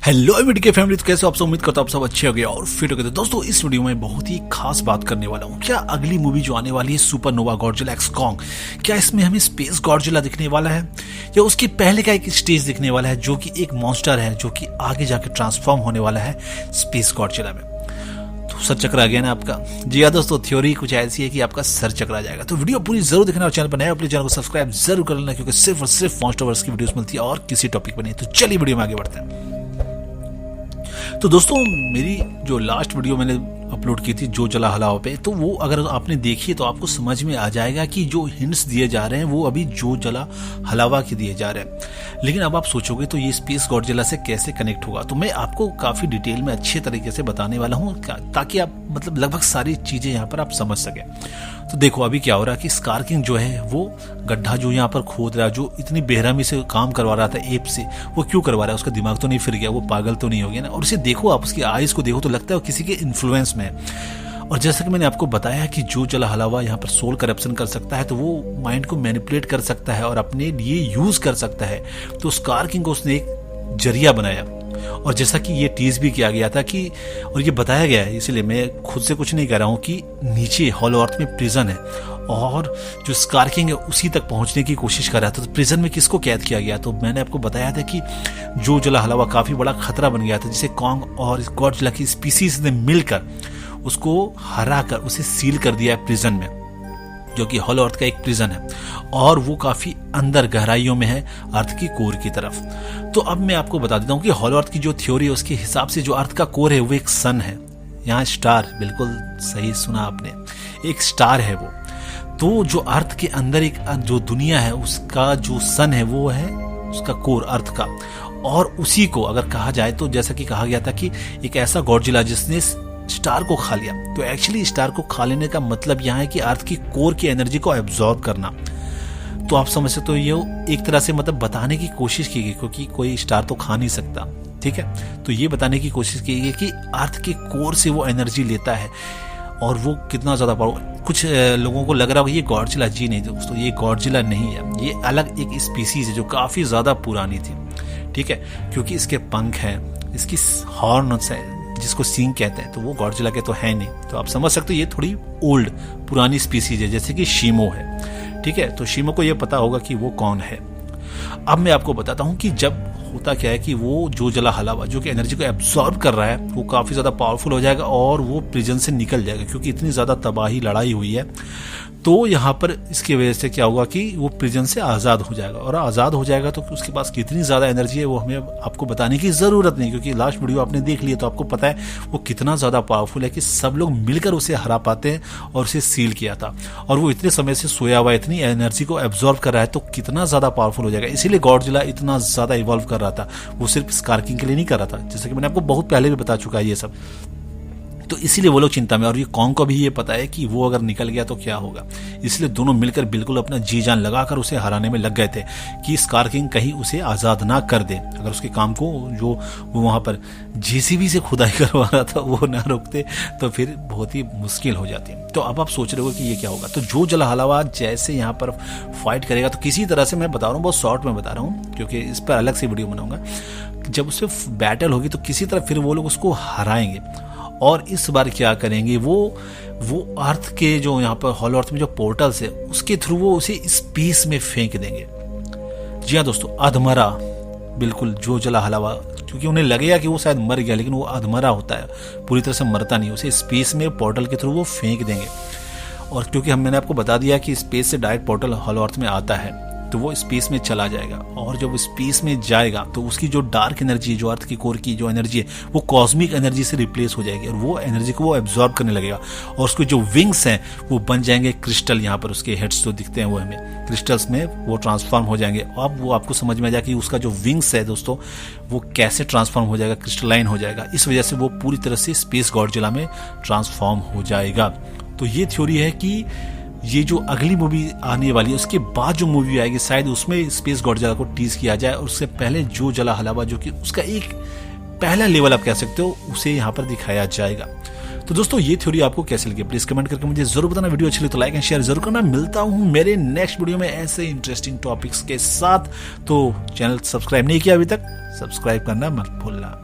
Hello एमिड के family, तो कैसे आप सब? उम्मीद करता हूं आप सब अच्छे हो गए और फिट हो गए। तो दोस्तों इस वीडियो में बहुत ही खास बात करने वाला हूं। क्या अगली मूवी जो आने वाली है सुपरनोवा गॉडजिला एक्स कॉन्ग, क्या इसमें हमें स्पेस गॉडजिला दिखने वाला है या उसके पहले का एक स्टेज दिखने वाला है जो कि एक मॉन्स्टर है जो कि आगे जाके ट्रांसफॉर्म होने वाला है स्पेस गॉडजिला में। तो सर चकरा गया ना आपका? जी हाँ दोस्तों, थ्योरी कुछ ऐसी है कि आपका सर चकरा जाएगा। तो वीडियो पूरी जरूर देखना और चैनल पर नया अपने चैनल को सब्सक्राइब जरूर कर लेना, क्योंकि सिर्फ और सिर्फ मॉन्स्टरवर्स की वीडियोस मिलती है और किसी टॉपिक पर नहीं। तो चलिए वीडियो में आगे बढ़ते हैं। तो दोस्तों मेरी जो लास्ट वीडियो मैंने अपलोड की थी जो जला हलावा पे, तो वो अगर आपने देखी तो आपको समझ में आ जाएगा कि जो हिंट्स दिए जा रहे हैं वो अभी जो जला हलावा के दिए जा रहे हैं। लेकिन अब आप सोचोगे तो ये स्पेस गॉडजिला से कैसे कनेक्ट होगा, तो मैं आपको काफी डिटेल में अच्छे तरीके से बताने वाला हूँ ताकि आप मतलब लगभग सारी चीजें यहाँ पर आप समझ सके। तो देखो अभी क्या हो रहा है कि स्कार किंग जो है वो गड्ढा जो यहाँ पर खोद रहा है, जो इतनी बेरहमी से काम करवा रहा था एप से, वो क्यों करवा रहा है? उसका दिमाग तो नहीं फिर गया? वो पागल तो नहीं हो गया ना? और उसे देखो आप, उसकी आईज को देखो तो लगता है वो किसी के इन्फ्लुएंस में है। और जैसा कि मैंने आपको बताया कि जो जला हलावा यहाँ पर सोल करप्शन कर सकता है, तो वो माइंड को मैनिपुलेट कर सकता है और अपने लिए यूज कर सकता है। तो स्कार किंग को उसने एक जरिया बनाया, और जैसा कि ये टीज भी किया गया था कि, और ये बताया गया है, इसलिए मैं खुद से कुछ नहीं कह रहा हूं, कि नीचे हॉलो अर्थ में प्रिजन है और जो स्कार किंग है उसी तक पहुंचने की कोशिश कर रहा था। तो प्रिजन में किसको कैद किया गया? तो मैंने आपको बताया था कि जो जला हलावा काफी बड़ा खतरा बन गया था, जिसे कॉन्ग और गॉडजिला की स्पीसीज ने मिलकर उसको हरा कर उसे सील कर दिया है प्रिजन में, जो कि हॉलो अर्थ का एक प्रिजन है और वो काफी अंदर गहराइयों में है अर्थ की कोर की तरफ। तो अब मैं आपको बता देता हूँ कि हॉलो अर्थ की जो थ्योरी है उसके हिसाब से जो अर्थ का कोर है वो एक सन है, यहाँ स्टार, बिल्कुल सही सुना आपने, एक स्टार है वो। तो जो अर्थ के अंदर एक जो दुनिया है उसका जो सन है वो है उसका कोर अर्थ का, और उसी को अगर कहा जाए तो जैसा कि कहा गया था कि एक ऐसा गॉडजिला जिसने स्टार को खा लिया, तो एक्चुअली स्टार को खा लेने का मतलब यहाँ है कि अर्थ की कोर की एनर्जी को एब्जॉर्ब करना। तो आप समझ सकते हो ये एक तरह से मतलब बताने की कोशिश की गई, क्योंकि कोई स्टार तो खा नहीं सकता, ठीक है? तो ये बताने की कोशिश की गई कि अर्थ के कोर से वो एनर्जी लेता है और वो कितना ज्यादा पावरफुल। कुछ लोगों को लग रहा होगा ये गॉडजिला, जी नहीं दोस्तों, ये गॉडजिला नहीं है, ये अलग एक स्पीसीज है जो काफी ज्यादा पुरानी थी, ठीक है? क्योंकि इसके पंख हैं, इसकी हॉर्न्स है जिसको सींग कहते हैं, तो वो गॉडजिला के तो है नहीं। तो आप समझ सकते हो ये थोड़ी ओल्ड पुरानी स्पीसीज है, जैसे कि शीमो है, ठीक है? तो शीमो को ये पता होगा कि वो कौन है। अब मैं आपको बताता हूं कि जब होता क्या है कि वो जो जला हलावा जो कि एनर्जी को एब्जॉर्ब कर रहा है वो काफी ज्यादा पावरफुल हो जाएगा और वो प्रिजन से निकल जाएगा, क्योंकि इतनी ज्यादा तबाही लड़ाई हुई है। तो यहाँ पर इसकी वजह से क्या होगा कि वो प्रिजन से आजाद हो जाएगा, और आजाद हो जाएगा तो उसके पास कितनी ज्यादा एनर्जी है वो हमें आपको बताने की जरूरत नहीं, क्योंकि लास्ट वीडियो आपने देख लिया तो आपको पता है वो कितना ज्यादा पावरफुल है कि सब लोग मिलकर उसे हरा पाते हैं और उसे सील किया था। और वो इतने समय से सोया हुआ इतनी एनर्जी को एब्जॉर्ब कर रहा है, तो कितना ज्यादा पावरफुल हो जाएगा। इसीलिए गॉडजिला इतना ज्यादा इवॉल्व कर रहा था, वो सिर्फ स्कार किंग के लिए नहीं कर रहा था, जैसे कि मैंने आपको बहुत पहले भी बता चुका है ये सब। तो इसीलिए वो लोग चिंता में, और ये कॉन्ग को भी ये पता है कि वो अगर निकल गया तो क्या होगा, इसलिए दोनों मिलकर बिल्कुल अपना जी जान लगाकर उसे हराने में लग गए थे कि स्कार किंग कहीं उसे आजाद ना कर दे। अगर उसके काम को जो वो वहां पर जेसीबी से खुदाई करवा रहा था वो ना रोकते तो फिर बहुत ही मुश्किल हो जाती। तो अब आप सोच रहे हो कि ये क्या होगा। तो जो जला हलावा जैसे यहाँ पर फाइट करेगा, तो किसी तरह से मैं बता रहा हूँ, बहुत शॉर्ट में बता रहा हूँ क्योंकि इस पर अलग से वीडियो बनाऊंगा। जब उससे बैटल होगी तो किसी तरह फिर वो लोग उसको हराएंगे, और इस बार क्या करेंगे वो अर्थ के जो यहाँ पर हॉलो अर्थ में जो पोर्टल्स है उसके थ्रू वो उसे स्पेस में फेंक देंगे। जी हाँ दोस्तों, अधमरा, बिल्कुल जो जला हलावा, क्योंकि उन्हें लगेगा कि वो शायद मर गया, लेकिन वो अधमरा होता है, पूरी तरह से मरता नहीं, उसे स्पेस में पोर्टल के थ्रू वो फेंक देंगे। और क्योंकि मैंने आपको बता दिया कि स्पेस से डायरेक्ट पोर्टल हॉलो अर्थ में आता है, तो वो स्पेस में चला जाएगा, और जब स्पेस में जाएगा तो उसकी जो डार्क एनर्जी है, जो अर्थ की कोर की जो एनर्जी है, वो कॉस्मिक एनर्जी से रिप्लेस हो जाएगी, और वो एनर्जी को वो एब्जॉर्ब करने लगेगा, और उसके जो विंग्स हैं वो बन जाएंगे क्रिस्टल। यहाँ पर उसके हेड्स जो दिखते हैं वो हमें क्रिस्टल्स में वो ट्रांसफॉर्म हो जाएंगे। अब वो आपको समझ में आ जाएगा कि उसका जो विंग्स है दोस्तों वो कैसे ट्रांसफॉर्म हो जाएगा, क्रिस्टलाइन हो जाएगा। इस वजह से वो पूरी तरह से स्पेस गॉडजिला में ट्रांसफॉर्म हो जाएगा। तो ये थ्योरी है कि ये जो अगली मूवी आने वाली है उसके बाद जो मूवी आएगी शायद उसमें स्पेस गॉडजिला को टीज किया जाए, और उससे पहले जो जला हलावा जो कि उसका एक पहला लेवल आप कह सकते हो उसे यहाँ पर दिखाया जाएगा। तो दोस्तों ये थ्योरी आपको कैसे लगी प्लीज कमेंट करके मुझे जरूर बताना। वीडियो अच्छी लगी तो लाइक एंड शेयर जरूर करना। मिलता हूँ मेरे नेक्स्ट वीडियो में ऐसे इंटरेस्टिंग टॉपिक्स के साथ। तो चैनल सब्सक्राइब नहीं किया अभी तक, सब्सक्राइब करना मत भूलना।